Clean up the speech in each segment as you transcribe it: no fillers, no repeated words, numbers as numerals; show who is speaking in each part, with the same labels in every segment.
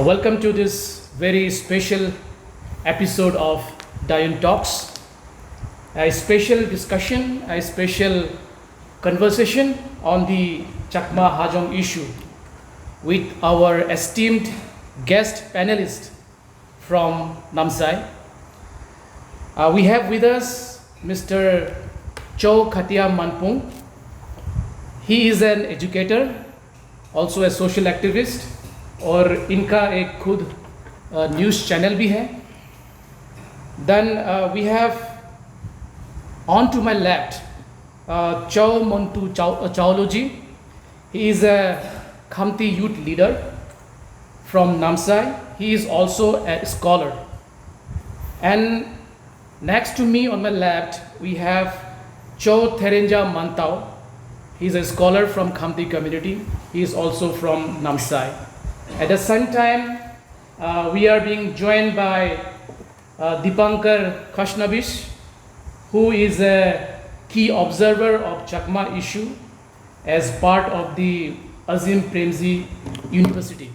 Speaker 1: Welcome to this very special episode of Dian Talks, a special discussion, a special conversation on the Chakma Hajong issue with our esteemed guest panelist from Namsai. We have with us Mr. Chow Khatia Manpung. He is an educator, also a social activist, और इनका एक खुद news channel भी है. Then we have on to my left Chow Montu Chawloji. He is a Khamti youth leader from Namsai. He is also a scholar. And next to me on my left we have Chow Therenja Mantau. He is a scholar from Khamti community. He is also from Namsai. At the same time, we are being joined by Dipankar Khashnavish, who is a key observer of Chakma issue as part of the Azim Premji University.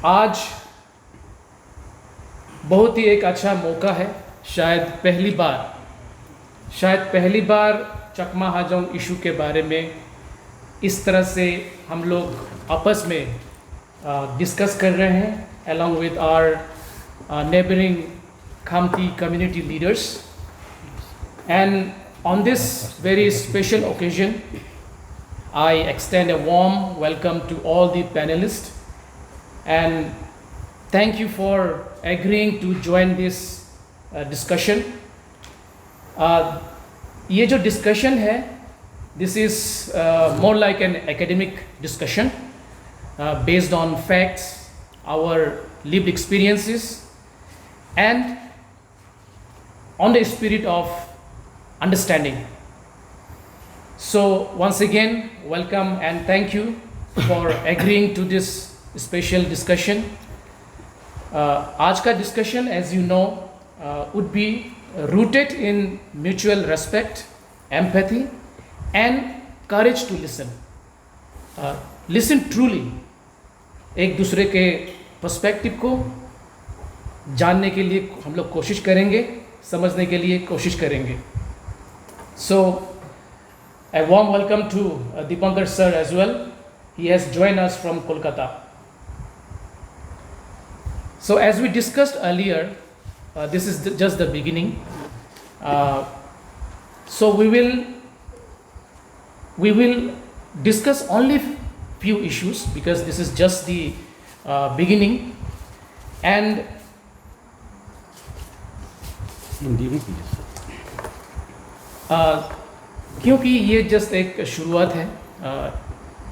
Speaker 1: आज बहुत ही एक अच्छा मौका है, शायद पहली बार Chakma Hajong issue के बारे में इस तरह से हम लोग आपस में डिस्कस कर रहे हैं along with our neighboring Khamti community leaders. And on this very special occasion, I extend a warm welcome to all the panelists and thank you for agreeing to join this discussion. ये जो discussion है, this is more like an academic discussion based on facts, our lived experiences, and on the spirit of understanding. So once again, welcome and thank you for agreeing to this special discussion. आज का discussion, as you know, would be rooted in mutual respect, empathy, and courage to listen. Listen truly. एक दूसरे के perspective को जानने के लिए हम लोग कोशिश करेंगे, समझने के लिए कोशिश करेंगे. So, a warm welcome to Dipankar sir as well. He has joined us from Kolkata. So, as we discussed earlier, this is just the beginning. So, we will discuss only few issues because this is just the beginning. And क्योंकि ये just एक शुरुआत है,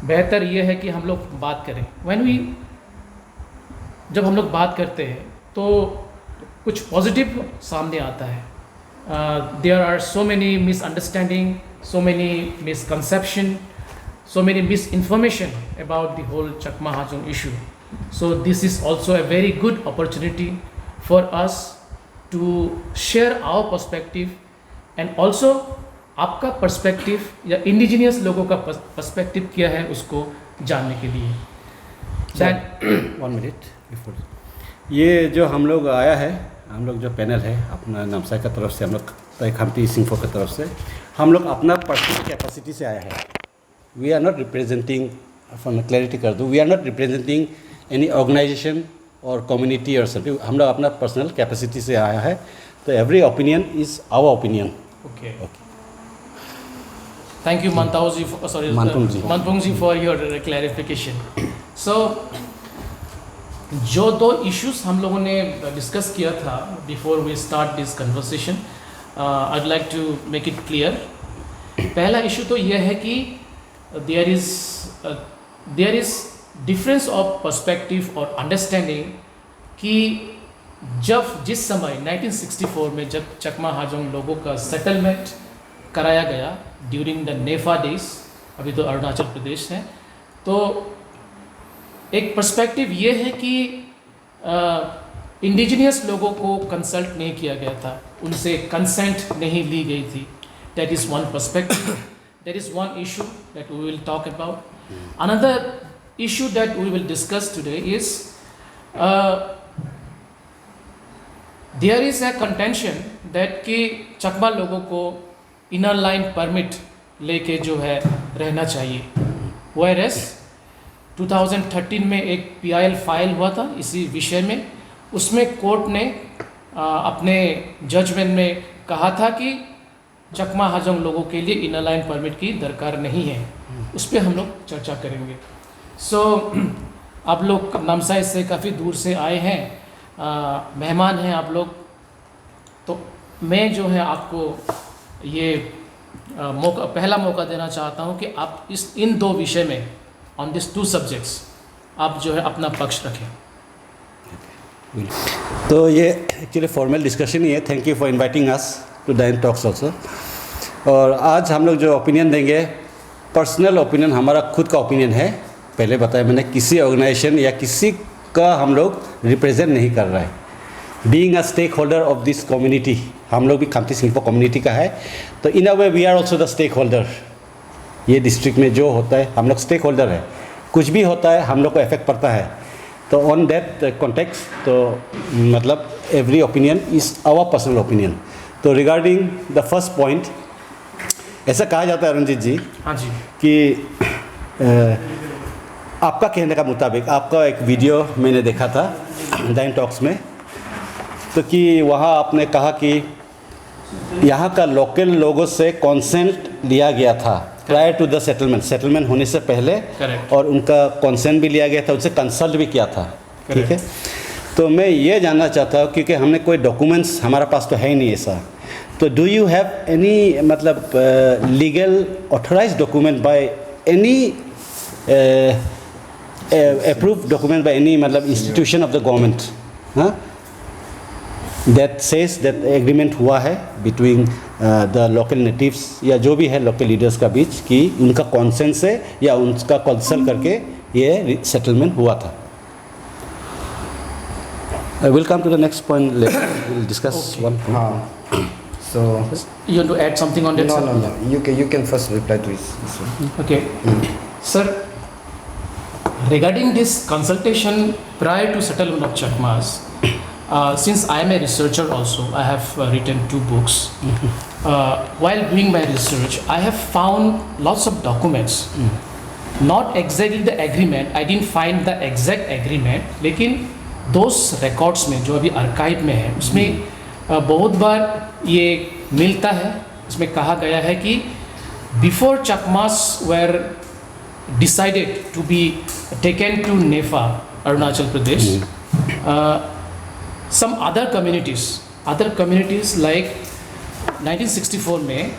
Speaker 1: बेहतर ये है कि हम लोग बात करें. जब हम लोग बात करते हैं तो कुछ पॉजिटिव सामने आता है. There are so many misunderstanding, so many misconception, so many misinformation about the whole Chakma Hajong issue. So this is also a very good opportunity for us to share our perspective and also आपका perspective या indigenous लोगों का perspective क्या है उसको जानने के लिए.
Speaker 2: One minute before. ये जो हम लोग आया है, हम लोग जो पैनल है अपना नामसाई का तरफ से, हम लोग खामती सिंफो की तरफ से, हम लोग अपना पर्सनल कैपेसिटी से आया है. We are not representing, for clarity कर दूँ, we are not representing any organisation और कम्युनिटी और सब. हम लोग अपना पर्सनल कैपेसिटी से आया है. तो every opinion is our opinion.
Speaker 1: Okay. Thank you Manpung ji for your clarification. So जो दो issues हम लोगों ने discuss किया था before we start this conversation, I'd like to make it clear. पहला issue तो यह है कि there is difference of perspective और understanding कि जिस समय 1964 में जब चकमा हाजोंग लोगों का settlement कराया गया ड्यूरिंग द नेफा डेज, अभी तो अरुणाचल प्रदेश है, तो एक पर्सपेक्टिव ये है कि इंडिजिनियस लोगों को कंसल्ट नहीं किया गया था, उनसे कंसेंट नहीं ली गई थी. That is one perspective. That is one issue that we will talk about. Another issue that we will discuss today is there is a contention that कि चकमा लोगों को इनर लाइन परमिट लेके जो है रहना चाहिए, whereas 2013 में एक PIL फाइल हुआ था इसी विषय में, उसमें कोर्ट ने अपने जजमेंट में कहा था कि चकमा हाजोंग लोगों के लिए इनर लाइन परमिट की दरकार नहीं है। उस पर हम लोग चर्चा करेंगे। आप लोग नामसाई से काफ़ी दूर से आए हैं, मेहमान हैं आप लोग, तो मैं जो है आपको ये पहला मौका देना चाहता हूं कि आप इन दो विषय में, ऑन दिस 2 सब्जेक्ट्स, आप जो है अपना पक्ष रखें।
Speaker 2: तो ये एक्चुअली फॉर्मल डिस्कशन ही है। Thank you for inviting us to dine talks also. और आज हम लोग जो ओपिनियन देंगे, पर्सनल ओपिनियन, हमारा खुद का ओपिनियन है। पहले बताया मैंने, किसी ऑर्गेनाइजेशन या किसी का हम लोग रिप्रेजेंट नहीं कर रहा है। Being a stakeholder of this community, हम लोग भी खमती सिंगफो कम्युनिटी का है, तो in a way we are also the stakeholder. ये डिस्ट्रिक्ट में जो होता है हम लोग स्टेक होल्डर है, कुछ भी होता है हम लोग को इफेक्ट पड़ता है। तो ऑन दैट कॉन्टेक्स्ट, तो मतलब every opinion is our personal opinion. तो रिगार्डिंग द फर्स्ट पॉइंट, ऐसा कहा जाता है रंजीत जी,
Speaker 1: हाँ जी,
Speaker 2: कि आपका कहने का मुताबिक, आपका एक वीडियो मैंने देखा था डायन टॉक्स में, तो कि वहाँ आपने कहा कि यहाँ का लोकल लोगों से कंसेंट लिया गया था प्रायर टू द सेटलमेंट होने से पहले।
Speaker 1: Correct.
Speaker 2: और उनका कंसेंट भी लिया गया था, उनसे कंसल्ट भी किया था। ठीक है, तो मैं ये जानना चाहता हूँ, क्योंकि हमने कोई डॉक्यूमेंट्स हमारा पास तो है ही नहीं ऐसा, तो डू यू हैव एनी मतलब legal authorise document by any approved document by any मतलब institution of the government, हाँ, that says that agreement हुआ है between the local natives या जो भी है local leaders का बीच, कि उनका consent से या उनका consult करके ये settlement हुआ था। I will come to the next point later. We will discuss one point.
Speaker 3: So
Speaker 1: you want to add something on that?
Speaker 3: no,
Speaker 1: sir?
Speaker 3: no. You can first reply to this one.
Speaker 1: Okay, sir. Regarding this consultation prior to settlement of Chakmas, since I am a researcher also, I have written 2 books. While doing my research, I have found lots of documents. Not exactly the agreement, I didn't find the exact agreement, लेकिन those records में जो अभी archive में है, उसमें बहुत बार ये मिलता है। उसमें कहा गया है कि before Chakmas were decided to be taken to Nefa, Arunachal Pradesh, some other communities like 1964 में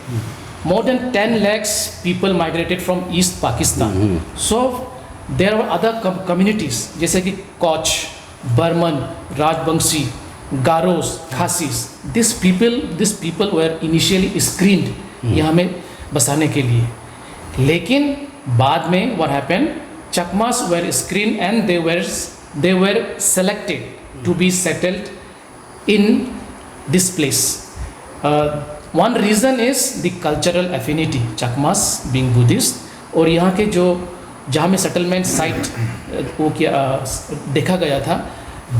Speaker 1: more than 10 lakhs people migrated from East Pakistan. So there were other communities जैसे कि Koch, Burman, Rajbangshi, Garos, Khasis. These people were initially screened यहाँ में बसाने के लिए, लेकिन बाद में what happened, Chakmas were screened and they were selected to be settled in this place. One reason is the cultural affinity, Chakmas being Buddhist, और यहाँ के जो जहाँ में settlement site वो क्या देखा गया था,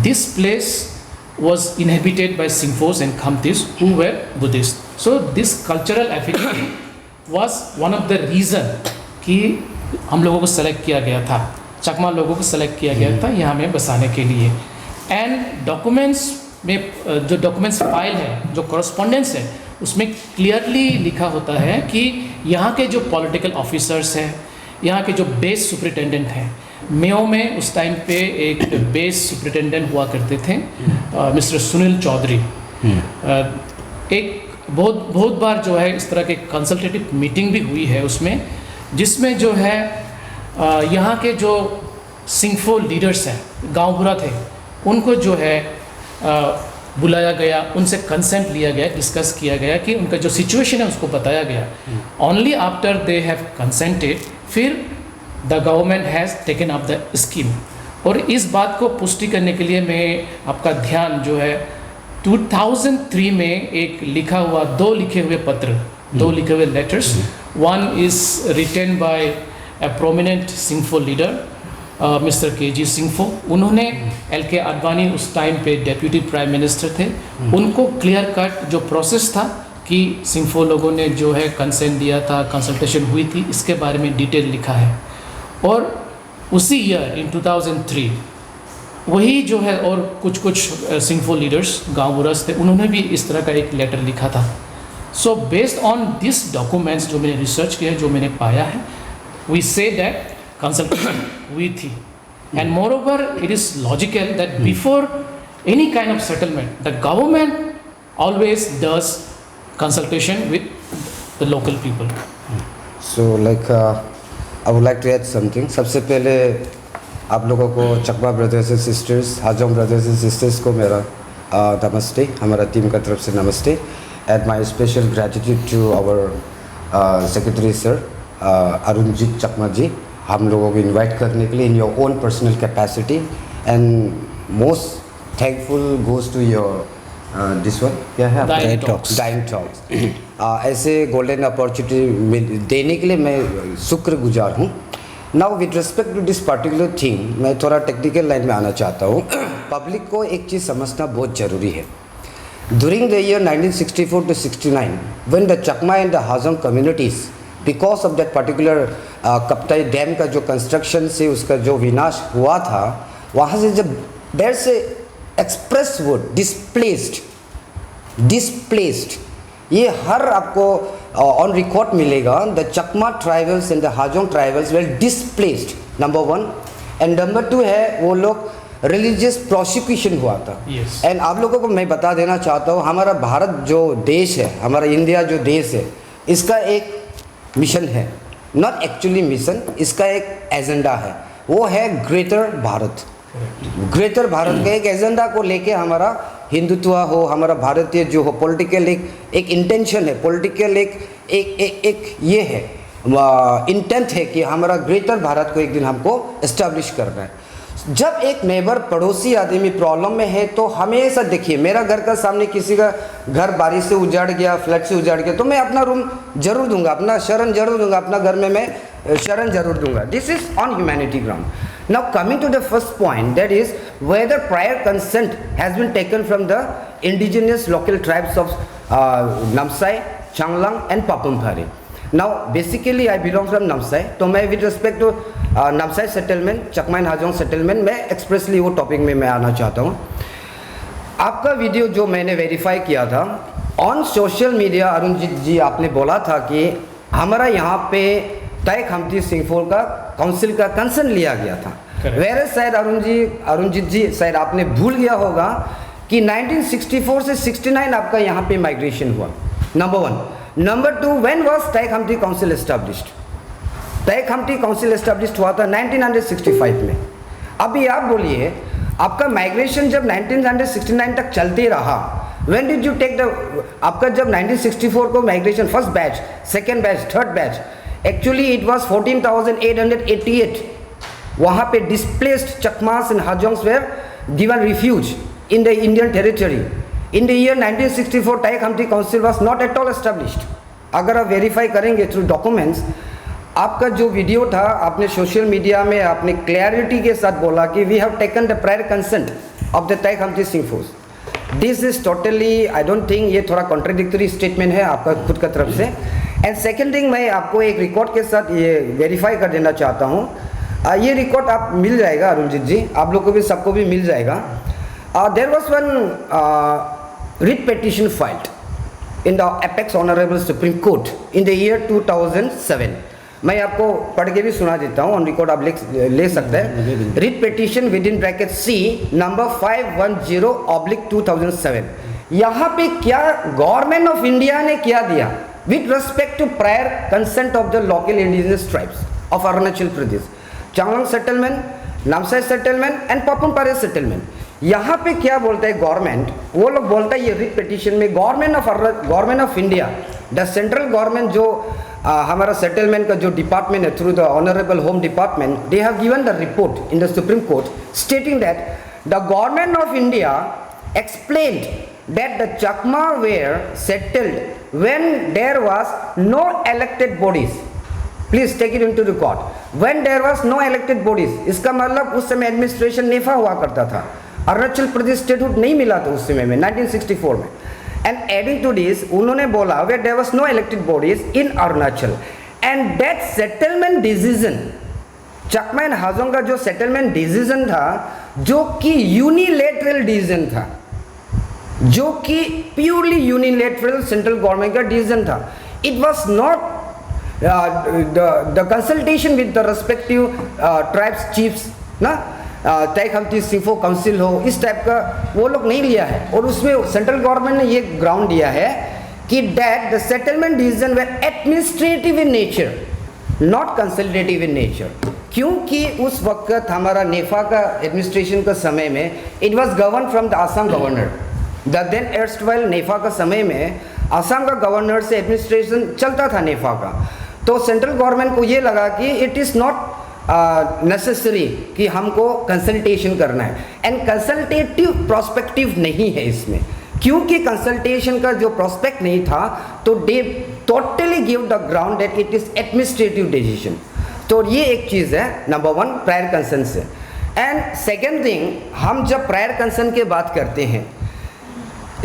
Speaker 1: this place was inhabited by Singphos and Khamtis who were Buddhist. So this cultural affinity was one of the reason कि हम लोगों को सेलेक्ट किया गया था, चकमा लोगों को सेलेक्ट किया गया था यहाँ में बसाने के लिए। एंड डॉक्यूमेंट्स में जो डॉक्यूमेंट्स फाइल है, जो कॉरस्पॉन्डेंस है, उसमें क्लियरली लिखा होता है कि यहाँ के जो पॉलिटिकल ऑफिसर्स हैं, यहाँ के जो बेस सुपरिटेंडेंट हैं, मेयो में उस टाइम पे एक बेस सुपरिटेंडेंट हुआ करते थे, मिस्टर सुनील चौधरी। एक बहुत बार जो है इस तरह के कंसल्टेटिव मीटिंग भी हुई है उसमें, जिसमें जो है यहाँ के जो सिंगफो लीडर्स हैं, गांव बुरा थे, उनको जो है बुलाया गया, उनसे कंसेंट लिया गया, डिस्कस किया गया कि उनका जो सिचुएशन है उसको बताया गया। Only after they have consented, फिर the government has taken up the scheme. और इस बात को पुष्टि करने के लिए मैं आपका ध्यान जो है 2003 में एक लिखा हुआ, 2 लिखे हुए पत्र, 2 लिखे हुए letters, one is written by a prominent Singpho leader, Mr. KG Singpho. उन्होंने LK आडवाणी उस टाइम पे डेप्यूटी प्राइम मिनिस्टर थे, उनको क्लियर कट जो प्रोसेस था कि सिंफो लोगों ने जो है कंसेंट दिया था, कंसल्टेशन हुई थी, इसके बारे में डिटेल लिखा है. और उसी ईयर इन 2003 वही जो है और कुछ सिंफो लीडर्स गांव बुरस थे, उन्होंने भी इस तरह का एक लेटर लिखा था. So based on this documents जो मैंने रिसर्च किया है, जो मैंने पाया है, वी से दैट कंसल्टेशन हुई थी. And more over it is logical that before any kind of settlement the government always does consultation with the local people.
Speaker 3: So like I would like to add something. सबसे पहले आप लोगों को Chakma brothers and sisters, Hajong brothers and sisters को मेरा नमस्ते, हमारा team का तरफ से नमस्ते. And my special gratitude to our secretary sir Arunjit Chakma ji, हम लोगों को इनवाइट करने के लिए in your own personal capacity. And most thankful goes to your this one, क्या है
Speaker 1: Dine Talks.
Speaker 3: Dine talks. ऐसे गोल्डन अपॉर्चुनिटी देने के लिए मैं शुक्रगुजार हूँ. Now with respect to this particular thing, मैं थोड़ा टेक्निकल लाइन में आना चाहता हूँ. पब्लिक को एक चीज़ समझना बहुत ज़रूरी है. During the year 1964 to 69, when the Chakma and the Hajong communities, because of that particular Kaptai dam का जो कंस्ट्रक्शन से उसका जो विनाश हुआ था, वहाँ से जब देर से एक्सप्रेस वर्ड डिस्प्लेस्ड, ये हर आपको ऑन रिकॉर्ड मिलेगा. The Chakma tribals and the Hajong tribals well displaced, number 1. And number 2 है वो लोग रिलीजियस प्रोसिक्यूशन हुआ था.
Speaker 1: Yes.
Speaker 3: एंड आप लोगों को मैं बता देना चाहता हूँ, हमारा भारत जो देश है, हमारा इंडिया जो देश है, इसका एक मिशन है, नॉट एक्चुअली मिशन, इसका एक एजेंडा है, वो है ग्रेटर भारत. ग्रेटर भारत का एक एजेंडा को लेके हमारा हिंदुत्व हो, हमारा भारतीय जो हो पॉलिटिकल एक इंटेंशन है, पॉलिटिकल एक ये है इंटेंट है कि हमारा ग्रेटर भारत को एक दिन हमको एस्टैब्लिश करना है. जब एक नेबर पड़ोसी आदमी प्रॉब्लम में है तो हमेशा देखिए, मेरा घर का सामने किसी का घर बारिश से उजाड़ गया, फ्लड से उजाड़ गया, तो मैं अपना रूम जरूर दूंगा, अपना शरण जरूर दूंगा, अपना घर में मैं शरण जरूर दूंगा. This is on humanity ground. Now coming to the first point, that is whether prior consent has been taken from the indigenous local tribes of Namsai, Changlang and Papumpari. Now basically I belong from Namsai, तो मैं with respect to Namsai settlement, Chakma and Hajong settlement, मैं expressly वो topic में मैं आना चाहता हूँ. आपका वीडियो जो मैंने वेरीफाई किया था ऑन सोशल मीडिया, अरुणजीत जी आपने बोला था कि हमारा यहाँ पे तय खमती सिंहफो का काउंसिल का कंसर्न लिया गया था. वेरे शायद अरुणजीत जी शायद आपने भूल गया होगा कि 1964 से 69 आपका यहाँ पे माइग्रेशन हुआ, नंबर 1. नंबर 2, व्हेन वाज तय खमती काउंसिल एस्टैब्लिश्ड? तय खमती काउंसिल एस्टैब्लिश्ड हुआ था 1965 में. अभी आप बोलिए, आपका माइग्रेशन जब 1969 तक चलते रहा, when did you take the, आपका जब 1964 को migration first batch, second batch, third batch, actually it was 14,888. वहाँ पे displaced Chakmas and Hajongs were given refuge in the Indian territory. In the year 1964 Tai Khamti council was not at all established. अगर आप verify करेंगे through documents, आपका जो video था आपने social media में आपने क्लैरिटी के साथ बोला कि we have taken the prior consent of the Tai Khamti Singphos. This is totally, I don't think, ये थोड़ा कॉन्ट्रडिक्टरी स्टेटमेंट है आपका खुद का तरफ से. एंड सेकेंड थिंग, मैं आपको एक रिकॉर्ड के साथ ये वेरीफाई कर देना चाहता हूँ. ये रिकॉर्ड आप मिल जाएगा अरुणजीत जी, आप लोग को भी, सबको भी मिल जाएगा. There was one writ petition filed in the apex honourable Supreme Court in the year 2007. मैं आपको पढ़ के भी सुना देता हूँ, ऑन रिकॉर्ड आप ले सकते हैं. Writ petition within bracket C number 510/2007. यहाँ पे क्या गवर्नमेंट ऑफ इंडिया ने क्या दिया with respect to prior consent of the local indigenous tribes of Arunachal Pradesh, Changlang settlement, Namsai settlement and Papumpare settlement. यहाँ पे क्या बोलता है गवर्नमेंट, वो लोग बोलता है ये रिट पिटीशन में government of India, the central government जो हमारा सेटलमेंट का जो डिपार्टमेंट है through the honourable home department, they have given the report in the supreme court stating that the government of India explained that the Chakma were settled when there was no elected bodies. Please take it into record, when there was no elected bodies, इसका मतलब उस समय administration नेफा हुआ करता था, Arunachal Pradesh statehood नहीं मिला था उस समय में 1964 में। एंड एडिंग टू दिस उन्होंने बोला where there was no elected bodies in Arunachal and that settlement decision, Chakma and Hajong का जो सेटलमेंट डिसीजन था, जो कि यूनिलेटरल डिसीजन था, जो कि प्योरली यूनिलेटरल सेंट्रल गवर्नमेंट का डिसीजन था, it was not the consultation with the respective tribes chiefs ना, तय खमती सिंफो काउंसिल हो, इस टाइप का वो लोग नहीं लिया है। और उसमें सेंट्रल गवर्नमेंट ने ये ग्राउंड दिया है कि that the settlement decision way administrative in nature, not consultative in nature, क्योंकि उस वक्त हमारा नेफा का एडमिनिस्ट्रेशन का समय में it was govern from the Assam governor, the then erstwhile NEFA का समय में आसाम का गवर्नर से एडमिनिस्ट्रेशन चलता था नेफा का। तो सेंट्रल गवर्नमेंट को ये लगा कि इट इज़ नॉट नेसेसरी कि हमको कंसल्टेशन करना है, एंड कंसल्टेटिव प्रोस्पेक्टिव नहीं है इसमें, क्योंकि कंसल्टेशन का जो प्रोस्पेक्ट नहीं था तो दे totally give the ground that it is administrative decision. तो ये एक चीज़ है नंबर वन प्रायर कंसर्न से। एंड सेकेंड थिंग, हम जब प्रायर कंसर्न की बात करते हैं,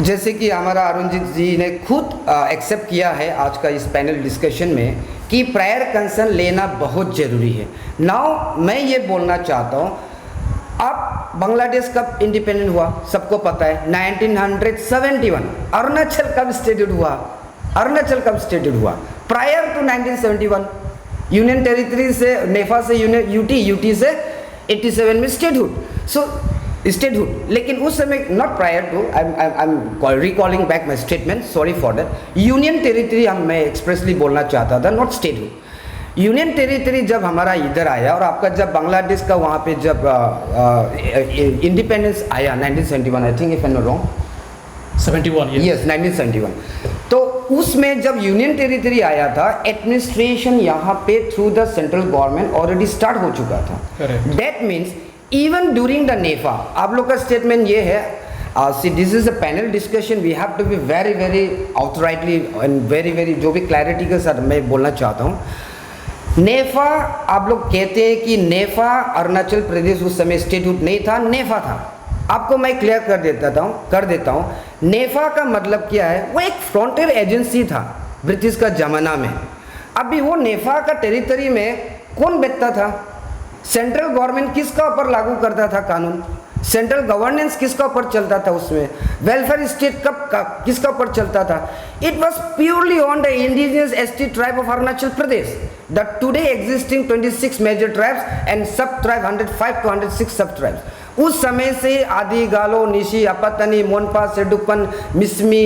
Speaker 3: जैसे कि हमारा अरुणजीत जी ने खुद एक्सेप्ट किया है आज का इस पैनल डिस्कशन में कि प्रायर कंसर्न लेना बहुत ज़रूरी है। नाउ मैं ये बोलना चाहता हूँ, अब बांग्लादेश कब इंडिपेंडेंट हुआ सबको पता है, 1971। अरुणाचल कब स्टेटेड हुआ, अरुणाचल कब स्टेटेड हुआ, प्रायर टू 1971 यूनियन टेरिटरी से, नेफा से यूटी से 87 में स्टेटहुड, सो स्टेटहुड। लेकिन उस समय not prior to, I am recalling back my statement, sorry for that, union territory मैं एक्सप्रेसली बोलना चाहता था, नॉट स्टेटहुड। यूनियन टेरिटरी जब हमारा इधर आया और आपका जब बांग्लादेश का वहाँ पे जब इंडिपेंडेंस आया 1971, I think if I am not wrong,
Speaker 1: 71
Speaker 3: yes 1971, तो उसमें जब यूनियन टेरिटरी आया था, एडमिनिस्ट्रेशन यहाँ पे through the central government already start हो चुका था। That means even during the NEFA, आप लोग का स्टेटमेंट ये है, see this is a panel discussion, we have to be very very outrightly and very very जो भी क्लैरिटी के साथ मैं बोलना चाहता हूँ। नेफा, आप लोग कहते हैं कि नेफा अरुणाचल प्रदेश उस समय स्टेटहुड नहीं था, नेफा था। आपको मैं क्लियर कर देता हूँ नेफा का मतलब क्या है। वो एक फ्रंटियर एजेंसी था ब्रिटिश का जमाना में। अभी वो नेफा का टेरिटरी में कौन बैठता था, सेंट्रल गवर्नमेंट किसका ऊपर लागू करता था कानून, सेंट्रल गवर्नेंस किसका ऊपर चलता था, उसमें वेलफेयर स्टेट कब किसका ऊपर चलता था। It was purely on the indigenous ST tribe of Arunachal Pradesh, the today existing 26 major tribes and sub tribe 105 to 106 सब ट्राइब्स। उस समय से आदि, गालो, निशी, अपतनी, मोनपा, सेडुकपन, मिसमी,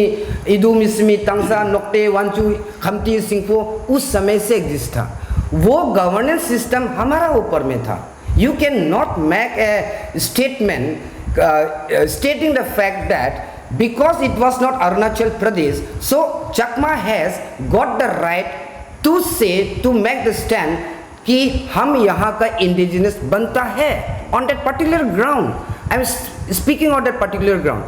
Speaker 3: इदू मिसमी, तंगसा, नोक्टे, वांचू, खमती, सिंखो उस समय से एग्जिस्ट था। वो गवर्नेंस सिस्टम हमारा ऊपर में था। You cannot make a statement stating the fact that because it was not Arunachal Pradesh, so Chakma has got the right to say, to make the stand कि हम यहाँ का इंडिजिनस बनता है on that particular ground. I am speaking on that particular ground.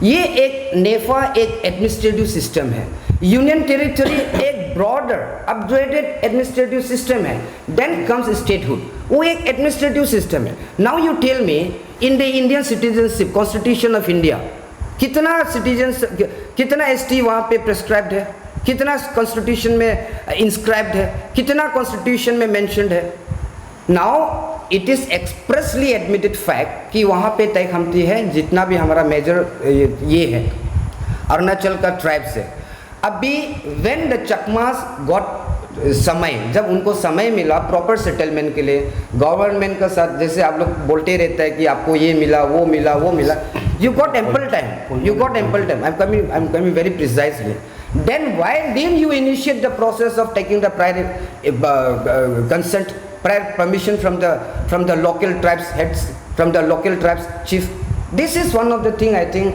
Speaker 3: ये एक NEFA एक administrative system है, यूनियन टेरिटरी एक ब्रॉडर अपग्रेडेड एडमिनिस्ट्रेटिव सिस्टम है, देन कम्स स्टेटहुड, वो एक एडमिनिस्ट्रेटिव सिस्टम है। Now you tell me, in the Indian citizenship constitution of India कितना सिटीजन, कितना एसटी वहाँ पे प्रिस्क्राइब्ड है, कितना कॉन्स्टिट्यूशन में इंस्क्राइब्ड है, कितना कॉन्स्टिट्यूशन में मेंशन्ड है। Now it is expressly admitted fact कि वहाँ पे तय खमती है जितना भी हमारा मेजर ये है अरुणाचल का ट्राइब से। अभी व्हेन द चकमास गॉट समय, जब उनको समय मिला प्रॉपर सेटलमेंट के लिए गवर्नमेंट का साथ, जैसे आप लोग बोलते रहता है कि आपको ये मिला वो मिला वो मिला, you got ample time, you got ample time, I am coming very precisely. Then why didn't you initiate the process of taking the prior consent, prior permission from the local tribes heads, from the local tribes chief? This is one of the thing I think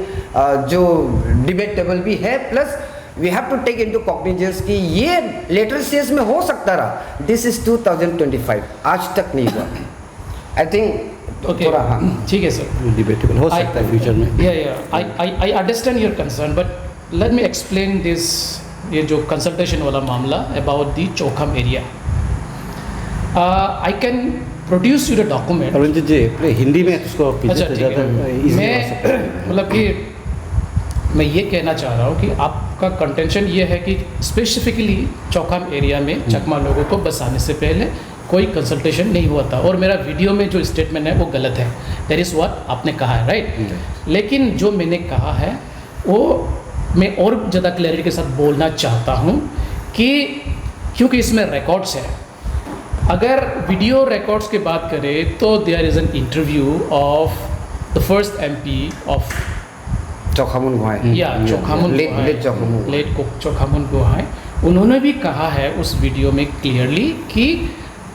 Speaker 3: जो debatable भी है, plus we have to take into cognizance कि ये later stage में हो सकता रहा। This is 2025, आज तक नहीं हुआ। I think
Speaker 1: okay,
Speaker 3: थोड़ा हाँ
Speaker 1: ठीक है सर,
Speaker 2: डिबेटेबल हो सकता है फ्यूचर में।
Speaker 1: I understand your concern, but let me explain this, ये जो कंसल्टेशन वाला मामला about the Chowkham area. I can produce you the document.
Speaker 2: Ranjit ji अपने हिंदी में उसको
Speaker 1: अच्छा ठीक है, मैं मतलब कि मैं ये कहना चाह रहा हूँ कि आपका कंटेंशन ये है कि स्पेसिफिकली चौखाम एरिया में चकमा लोगों को बसाने से पहले कोई कंसल्टेशन नहीं हुआ था, और मेरा वीडियो में जो स्टेटमेंट है वो गलत है। दैट इज़ व्हाट आपने कहा है, राइट? लेकिन जो मैंने कहा है वो मैं और ज़्यादा क्लैरिटी के साथ बोलना चाहता हूँ कि क्योंकि इसमें रिकॉर्ड्स है, अगर वीडियो रिकॉर्ड्स की बात करें तो there is an interview of the first MP of
Speaker 3: Chowkhamoon Gohain,
Speaker 1: या चौखामुन
Speaker 3: लेट चौखामुन,
Speaker 1: लेट चौखामुन गोहाई, उन्होंने भी कहा है उस वीडियो में क्लियरली कि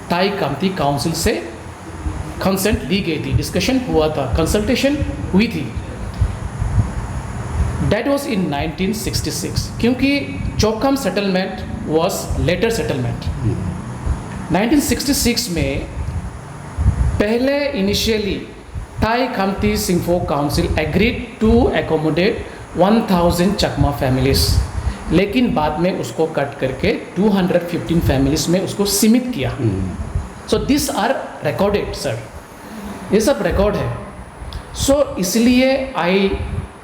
Speaker 1: ताई कामती काउंसिल से कंसेंट ली गई थी, डिस्कशन हुआ था, कंसल्टेशन हुई थी। दैट वाज इन 1966, क्योंकि Chowkham settlement was later settlement. 1966 में पहले initially Tai Khamti Singpho council agreed to accommodate 1000 Chakma families, लेकिन बाद में उसको कट करके 215 फैमिलीज में उसको सीमित किया। So this are recorded sir, ये सब रिकॉर्ड है। सो इसलिए I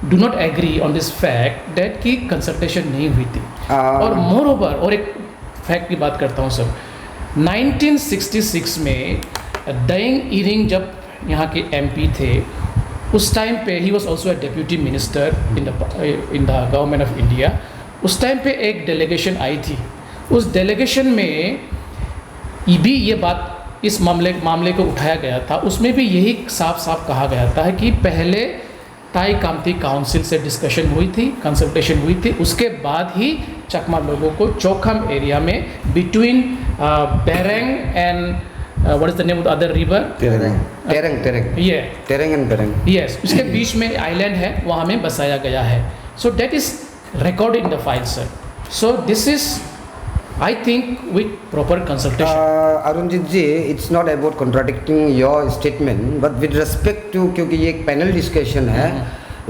Speaker 1: do not agree on this fact that कि कंसल्टेशन नहीं हुई थी। और मोर ओवर और एक फैक्ट की बात करता हूँ सर, 1966 में दयंग इरिंग जब यहाँ के MP थे, उस टाइम पे he was also a deputy minister in the government of India. उस टाइम पे एक डेलीगेशन आई थी, उस डेलीगेशन में भी ये बात इस मामले को उठाया गया था। उसमें भी यही साफ साफ कहा गया था कि पहले ताई कामती काउंसिल से डिस्कशन हुई थी, कंसल्टेशन हुई थी, उसके बाद ही चकमा लोगों को चौखाम एरिया में between Bereng and what is the name of the other river,
Speaker 3: Tereng,
Speaker 1: ये
Speaker 3: तेरंग एंड बेरेंग,
Speaker 1: यस, उसके बीच में आइलैंड है, वहाँ में बसाया गया है। So that is recorded in the file, sir. So this is, I think, with proper consultation.
Speaker 3: Arunjit ji, it's not about contradicting your statement, but with respect to, क्योंकि ये एक पैनल डिस्कशन है,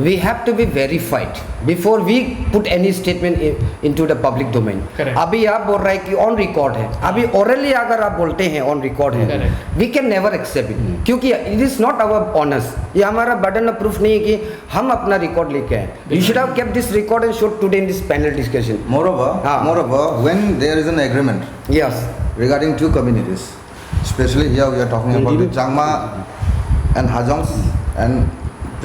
Speaker 3: we have to be verified before we put any statement into the public domain.
Speaker 1: Correct.
Speaker 3: अभी आप बोल रहे हैं कि ऑन रिकॉर्ड है, अभी orally अगर आप बोलते हैं ऑन रिकॉर्ड है,
Speaker 1: Correct.
Speaker 3: we can never accept it, क्योंकि it is not our honors, ये हमारा burden of proof नहीं है कि हम अपना रिकॉर्ड लेके आए। You should have kept this record and showed today in this panel discussion.
Speaker 4: Moreover, when there is an agreement,
Speaker 3: Yes.
Speaker 4: regarding two communities, especially here we are talking about the Changma and Hajongs, and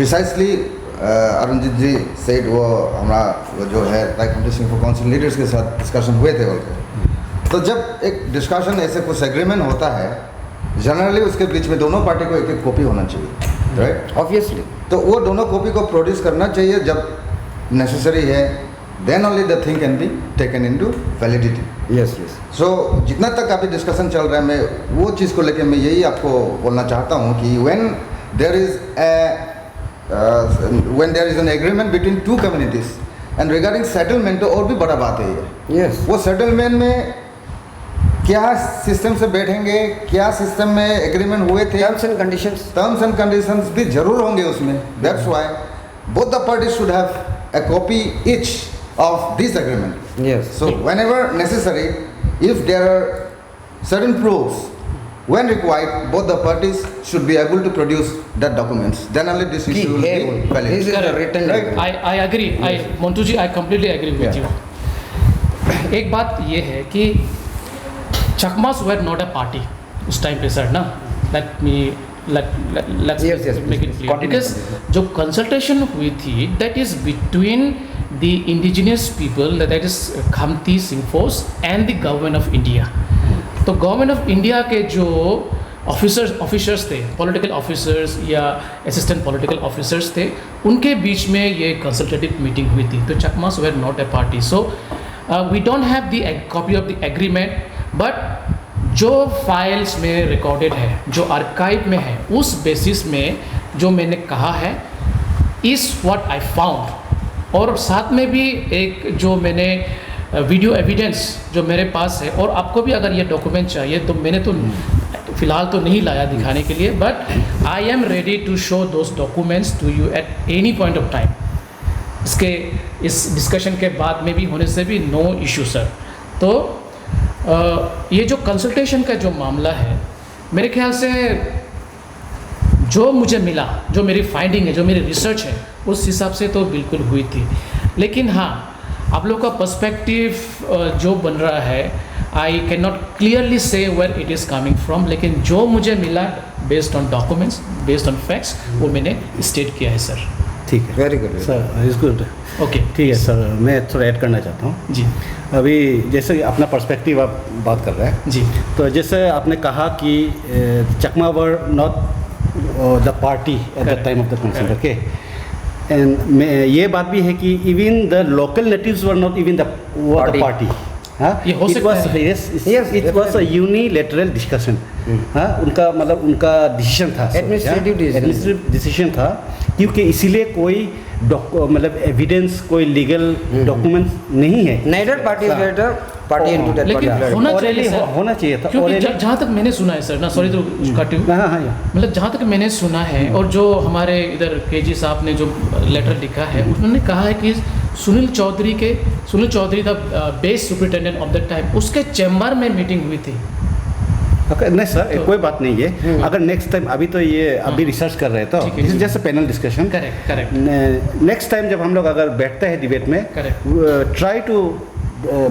Speaker 4: precisely Arunjit ji said वो हमारा जो है ताई Khamti Singpho council leaders के साथ discussion हुए थे बोल के। तो जब एक डिस्कशन ऐसे कुछ एग्रीमेंट होता है, जनरली उसके बीच में दोनों पार्टी को एक एक कॉपी होना चाहिए, राइट?
Speaker 3: Obviously.
Speaker 4: तो वो दोनों कॉपी को प्रोड्यूस करना चाहिए जब नेसेसरी है, then only the thing can be taken into validity.
Speaker 3: Yes, yes.
Speaker 4: So जितना तक अभी डिस्कशन चल रहा है, मैं वो चीज़ को लेकर मैं यही आपको बोलना चाहता हूँ कि when there is an agreement between two communities and regarding settlement, तो और भी बड़ा बात है ये।
Speaker 3: Yes.
Speaker 4: वो सेटलमेंट में क्या सिस्टम से बैठेंगे, क्या सिस्टम में एग्रीमेंट हुए थे,
Speaker 3: Terms and conditions.
Speaker 4: Terms and conditions भी जरूर होंगे उसमें। That's why both the parties should have a copy each of this agreement.
Speaker 3: Yes.
Speaker 4: So whenever necessary, if there are certain proofs, when required, both the parties should be able to produce that documents. Then only this issue will be valid.
Speaker 3: This is a
Speaker 1: Correct.
Speaker 3: written
Speaker 4: Right.
Speaker 3: document.
Speaker 1: I agree. Montu ji, I completely agree with
Speaker 4: Yeah.
Speaker 1: you. एक बात ये है कि चकमास were not a party उस time पे sir ना, let's
Speaker 3: Yes,
Speaker 1: make it clear.
Speaker 3: Continue.
Speaker 1: Because जो consultation हुई थी that is between the indigenous people, that is Khamti Singphos and the government of India. तो गवर्नमेंट ऑफ इंडिया के जो officers थे, पॉलिटिकल ऑफिसर्स या असिस्टेंट पॉलिटिकल ऑफिसर्स थे, उनके बीच में ये कंसल्टेटिव मीटिंग हुई थी। तो Chakmas were not a party, so we don't have the copy of the agreement, but जो फाइल्स में रिकॉर्डेड है, जो आर्काइव में है, उस बेसिस में जो मैंने कहा है इज़ व्हाट आई फाउंड। और साथ में भी एक जो मैंने वीडियो एविडेंस जो मेरे पास है, और आपको भी अगर ये डॉक्यूमेंट चाहिए तो मैंने तो फ़िलहाल तो नहीं लाया दिखाने के लिए, but I am ready to show those documents to you at any point of time. इस डिस्कशन के बाद में भी होने से भी नो इशू सर। तो ये जो कंसल्टेशन का जो मामला है, मेरे ख्याल से जो मुझे मिला, जो मेरी फाइंडिंग है, जो मेरी रिसर्च है, उस हिसाब से तो बिल्कुल हुई थी। लेकिन हाँ, आप लोग का पर्सपेक्टिव जो बन रहा है, I can not clearly say where it is coming from, लेकिन जो मुझे मिला based on documents, based on facts, वो मैंने स्टेट किया है सर।
Speaker 2: ठीक है
Speaker 3: very good
Speaker 2: sir, is good.
Speaker 1: Okay,
Speaker 2: ठीक है सर, मैं थोड़ा ऐड करना चाहता हूँ।
Speaker 1: जी
Speaker 2: अभी जैसे अपना पर्सपेक्टिव आप बात कर रहे हैं,
Speaker 1: जी
Speaker 2: तो जैसे आपने कहा कि Chakma were not the party at the time of the conflict, okay. And ये बात भी है कि even the local natives were not even the party. हाँ,
Speaker 1: ये हो सकता है।
Speaker 3: Yes,
Speaker 2: it was a unilateral discussion. हाँ, उनका मतलब उनका डिसीजन था,
Speaker 3: Administrative
Speaker 2: डिसीजन था, क्योंकि इसीलिए कोई मतलब एविडेंस, कोई लीगल डॉक्यूमेंट्स नहीं है।
Speaker 3: neither party is letter party into that
Speaker 1: लेकिन
Speaker 3: particular
Speaker 1: होना
Speaker 2: Orally
Speaker 1: चाहिए सर,
Speaker 2: होना चाहिए था।
Speaker 1: क्योंकि
Speaker 2: Orally-
Speaker 1: जहाँ तक मैंने सुना है सर ना, सॉरी तो कट यू,
Speaker 2: हाँ हाँ,
Speaker 1: मतलब जहाँ तक मैंने सुना है और जो हमारे इधर केजी साहब ने जो लेटर लिखा है, उन्होंने कहा है कि Sunil Chaudhary the base superintendent of the time, उसके चैम्बर में मीटिंग हुई थी।
Speaker 2: ओके, नहीं सर, कोई बात नहीं है। अगर नेक्स्ट टाइम, अभी तो ये अभी रिसर्च कर रहे हैं, तो
Speaker 1: ठीक है,
Speaker 2: this is just a panel discussion.
Speaker 1: Correct correct
Speaker 2: next time जब हम लोग अगर बैठते हैं डिबेट में,
Speaker 1: Correct.
Speaker 2: Try to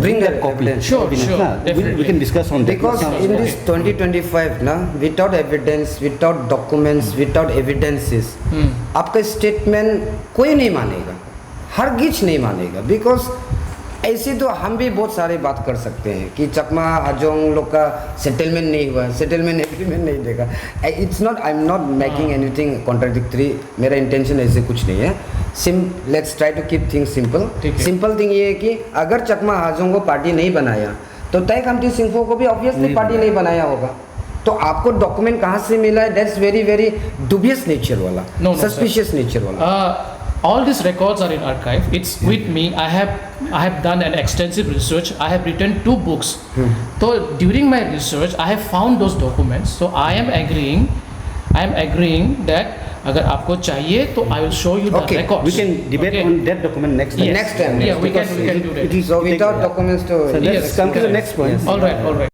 Speaker 2: bring that copy.
Speaker 1: Sure, sure,
Speaker 2: We
Speaker 1: definitely.
Speaker 2: can discuss on that.
Speaker 3: because in this 2025 ना, without evidence, without documents, without evidences, आपका statement कोई नहीं मानेगा, हरगिज नहीं मानेगा। बिकॉज ऐसे तो हम भी बहुत सारे बात कर सकते हैं कि चकमा हाजोंग लोग का सेटलमेंट नहीं हुआ, सेटलमेंट एग्रीमेंट नहीं देगा। It's not, I am not making anything contradictory, मेरा इंटेंशन ऐसे कुछ नहीं है। Let's try to keep things simple.
Speaker 1: ठीक है।
Speaker 3: सिंपल थिंग ये है कि अगर चकमा हाजोंग को पार्टी नहीं बनाया, तो तय खमटी सिंफो को भी ऑब्वियसली पार्टी नहीं बनाया होगा। तो आपको डॉक्यूमेंट कहाँ से मिला है? दैट्स वेरी वेरी दुबियस नेचर वाला,
Speaker 1: No, no,
Speaker 3: सस्पिशियस नेचर वाला।
Speaker 1: All these records are in archive. It's with me. I have done an extensive research. I have written 2 books. So during my research, I have found those documents. So I am agreeing that अगर आपको चाहिए तो I will show you the
Speaker 3: Okay,
Speaker 1: records.
Speaker 2: We can debate
Speaker 1: Okay.
Speaker 2: on that document next time.
Speaker 1: Yes.
Speaker 3: Next time,
Speaker 1: Yeah, we can do that.
Speaker 2: It is-
Speaker 3: So without documents to
Speaker 2: So let's
Speaker 1: Yes,
Speaker 2: come to the
Speaker 1: correct.
Speaker 2: next point.
Speaker 1: All right.